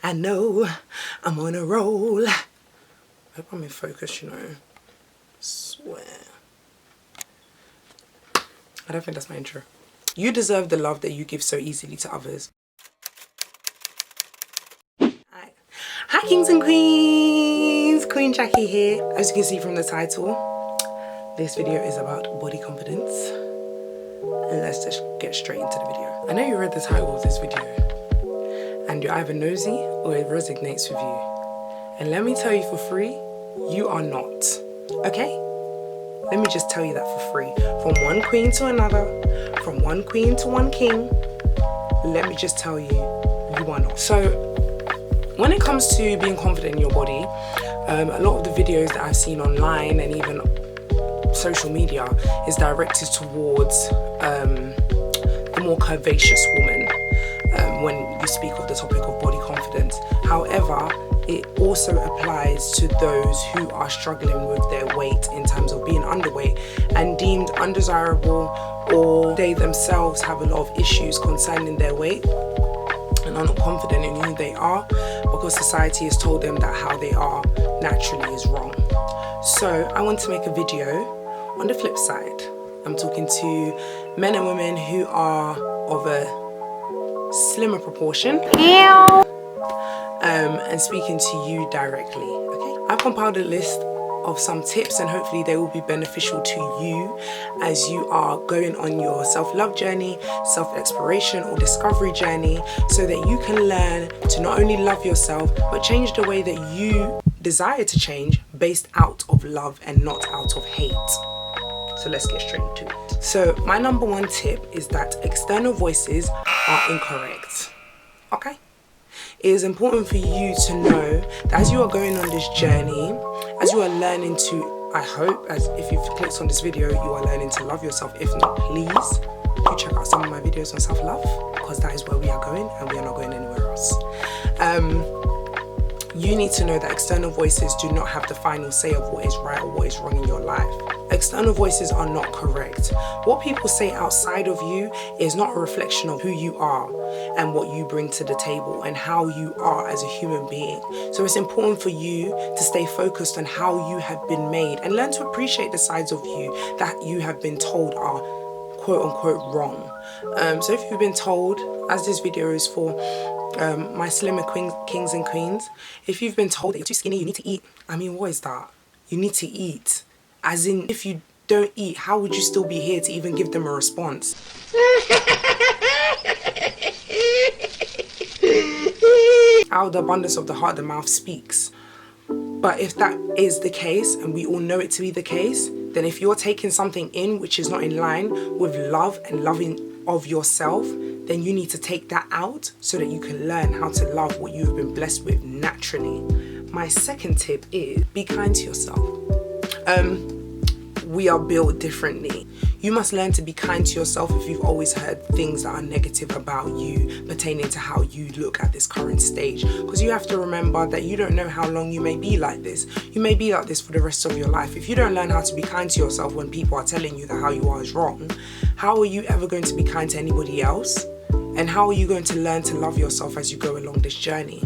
I know I'm on a roll. I hope I'm in focus, you know. Swear. I don't think that's my intro. You deserve the love that you give so easily to others. Hi kings and queens, Queen Jackie here. As you can see from the title, this video is about body confidence. And let's just get straight into the video. I know you read the title of this video and you're either nosy or it resonates with you. And let me tell you for free, you are not, okay? Let me just tell you that for free. From one queen to another, from one queen to one king, let me just tell you, you are not. So, when it comes to being confident in your body, a lot of the videos that I've seen online and even social media is directed towards the more curvaceous woman when you speak of the topic of body confidence. However, it also applies to those who are struggling with their weight in terms of being underweight and deemed undesirable, or they themselves have a lot of issues concerning their weight and are not confident in who they are because society has told them that how they are naturally is wrong. So I want to make a video on the flip side. I'm talking to men and women who are of a slimmer proportion and speaking to you directly, okay? I've compiled a list of some tips and hopefully they will be beneficial to you as you are going on your self-love journey, self-exploration or discovery journey, so that you can learn to not only love yourself but change the way that you desire to change based out of love and not out of hate. So let's get straight into it. So my number one tip is that external voices are incorrect, okay? It is important for you to know that as you are going on this journey, as you are learning to, I hope, as if you've clicked on this video, you are learning to love yourself. If not, please do check out some of my videos on self-love, because that is where we are going and we are not going anywhere else. You need to know that external voices do not have the final say of what is right or what is wrong in your life. External voices are not correct. What people say outside of you is not a reflection of who you are and what you bring to the table and how you are as a human being. So it's important for you to stay focused on how you have been made and learn to appreciate the sides of you that you have been told are quote unquote wrong. So if you've been told, as this video is for my slimmer kings and queens, if you've been told that you're too skinny, you need to eat. I mean, what is that? You need to eat. As in, if you don't eat, how would you still be here to even give them a response? Out of the abundance of the heart, the mouth speaks. But if that is the case, and we all know it to be the case, then if you're taking something in which is not in line with love and loving of yourself, then you need to take that out so that you can learn how to love what you've been blessed with naturally. My second tip is be kind to yourself. We are built differently. You must learn to be kind to yourself if you've always heard things that are negative about you pertaining to how you look at this current stage. Because you have to remember that you don't know how long you may be like this. You may be like this for the rest of your life. If you don't learn how to be kind to yourself when people are telling you that how you are is wrong, how are you ever going to be kind to anybody else? And how are you going to learn to love yourself as you go along this journey?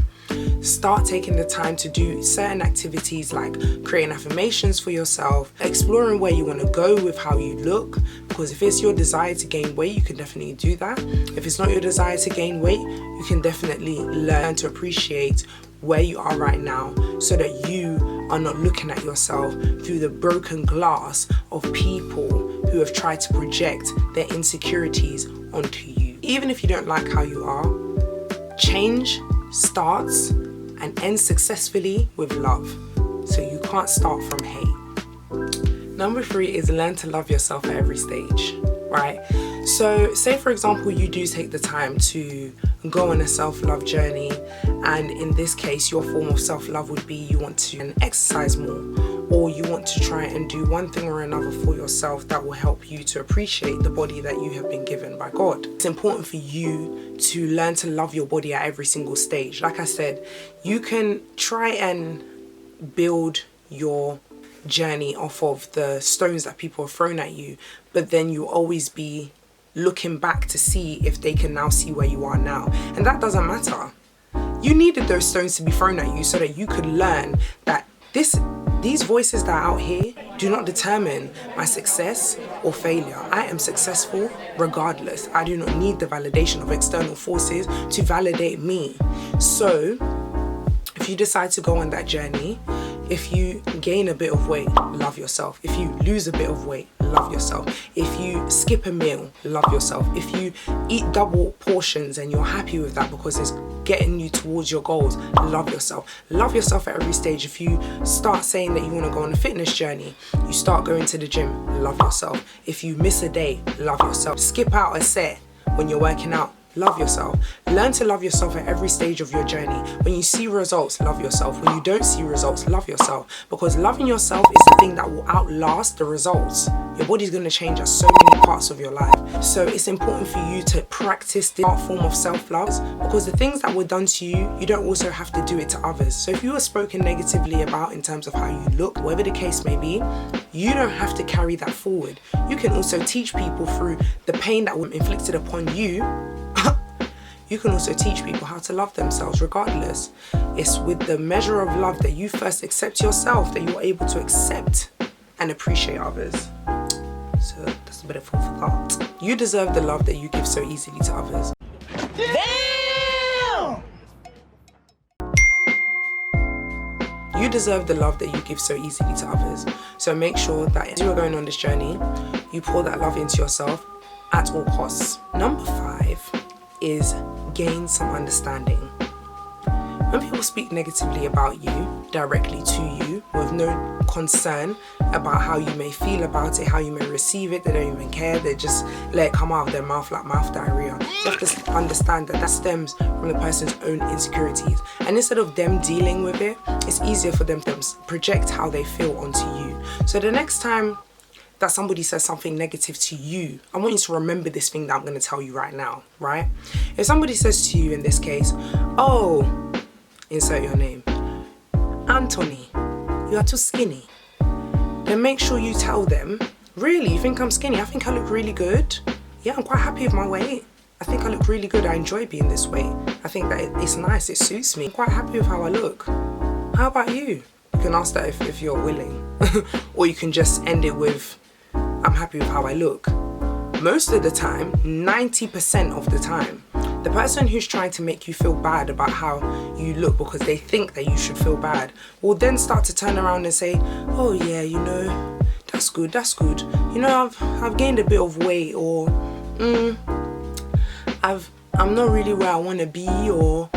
Start taking the time to do certain activities like creating affirmations for yourself, exploring where you want to go with how you look, because if it's your desire to gain weight, you can definitely do that. If it's not your desire to gain weight, you can definitely learn to appreciate where you are right now so that you are not looking at yourself through the broken glass of people who have tried to project their insecurities onto you. Even if you don't like how you are, change starts and ends successfully with love. So you can't start from hate. Number 3 is learn to love yourself at every stage, right? So say for example, you do take the time to go on a self-love journey, and in this case, your form of self-love would be you want to exercise more, or you want to try and do one thing or another for yourself that will help you to appreciate the body that you have been given by God. It's important for you to learn to love your body at every single stage. Like I said, you can try and build your journey off of the stones that people have thrown at you, but then you'll always be looking back to see if they can now see where you are now, and that doesn't matter. You needed those stones to be thrown at you so that you could learn that these voices that are out here do not determine my success or failure. I am successful regardless. I do not need the validation of external forces to validate me. So if you decide to go on that journey, if you gain a bit of weight, love yourself. If you lose a bit of weight, love yourself. If you skip a meal, love yourself. If you eat double portions and you're happy with that because it's getting you towards your goals, love yourself. Love yourself at every stage. If you start saying that you want to go on a fitness journey, you start going to the gym, love yourself. If you miss a day, love yourself. Skip out a set when you're working out, love yourself. Learn to love yourself at every stage of your journey. When you see results, love yourself. When you don't see results, love yourself. Because loving yourself is the thing that will outlast the results. Your body's going to change at so many parts of your life. So it's important for you to practice the art form of self-love, because the things that were done to you, you don't also have to do it to others. So if you were spoken negatively about in terms of how you look, whatever the case may be, you don't have to carry that forward. You can also teach people through the pain that was inflicted upon you. You can also teach people how to love themselves regardless. It's with the measure of love that you first accept yourself that you're able to accept and appreciate others. So that's a bit of food for thought. You deserve the love that you give so easily to others. Damn! You deserve the love that you give so easily to others. So make sure that as you're going on this journey, you pour that love into yourself at all costs. Number 5 is gain some understanding. When people speak negatively about you, directly to you, with no concern about how you may feel about it, how you may receive it, they don't even care, they just let it come out of their mouth like mouth diarrhea. You have to understand that that stems from the person's own insecurities. And instead of them dealing with it, it's easier for them to project how they feel onto you. So the next time that somebody says something negative to you, I want you to remember this thing that I'm going to tell you right now, right? If somebody says to you in this case, oh, insert your name, Anthony, you are too skinny, then make sure you tell them, really, you think I'm skinny? I think I look really good. Yeah, I'm quite happy with my weight. I think I look really good. I enjoy being this way. I think that it's nice, it suits me. I'm quite happy with how I look. How about you? You can ask that if you're willing. Or you can just end it with, I'm happy with how I look. Most of the time, 90% of the time, the person who's trying to make you feel bad about how you look because they think that you should feel bad will then start to turn around and say, oh yeah, you know, that's good, that's good. You know, I've gained a bit of weight, or I'm not really where I want to be, or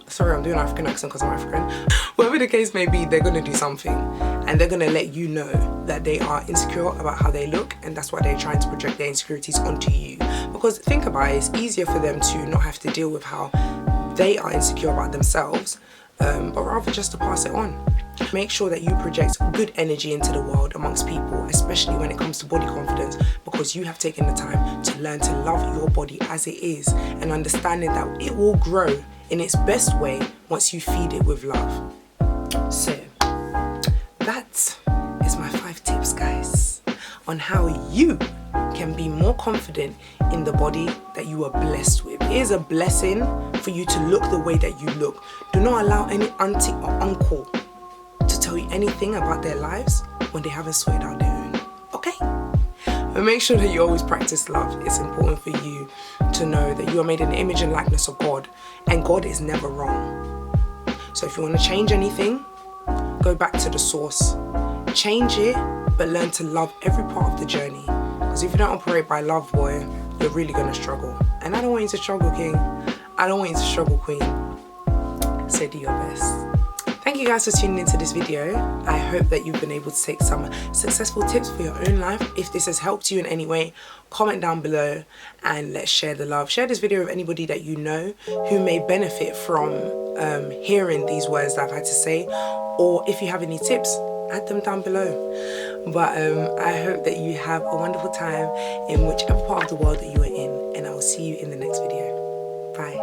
sorry, I'm doing an African accent because I'm African. Whatever the case may be, they're going to do something and they're going to let you know that they are insecure about how they look, and that's why they're trying to project their insecurities onto you. Because think about it, it's easier for them to not have to deal with how they are insecure about themselves, but rather just to pass it on. Make sure that you project good energy into the world amongst people, especially when it comes to body confidence, because you have taken the time to learn to love your body as it is and understanding that it will grow in its best way once you feed it with love. So that is my 5 tips, guys, on how you can be more confident in the body that you are blessed with. It is a blessing for you to look the way that you look. Do not allow any auntie or uncle to tell you anything about their lives when they haven't sorted out their own, okay? But make sure that you always practice love. It's important for you to know that you are made in the image and likeness of God, and God is never wrong. So if you want to change anything, go back to the source. Change it, but learn to love every part of the journey. Because if you don't operate by love, boy, you're really going to struggle. And I don't want you to struggle, king. I don't want you to struggle, queen. So do your best. Thank you guys for tuning into this video. I hope that you've been able to take some successful tips for your own life. If this has helped you in any way, comment down below and let's share the love. Share this video with anybody that you know who may benefit from hearing these words that I've had to say. Or if you have any tips, add them down below. But I hope that you have a wonderful time in whichever part of the world that you are in, and I will see you in the next video. Bye.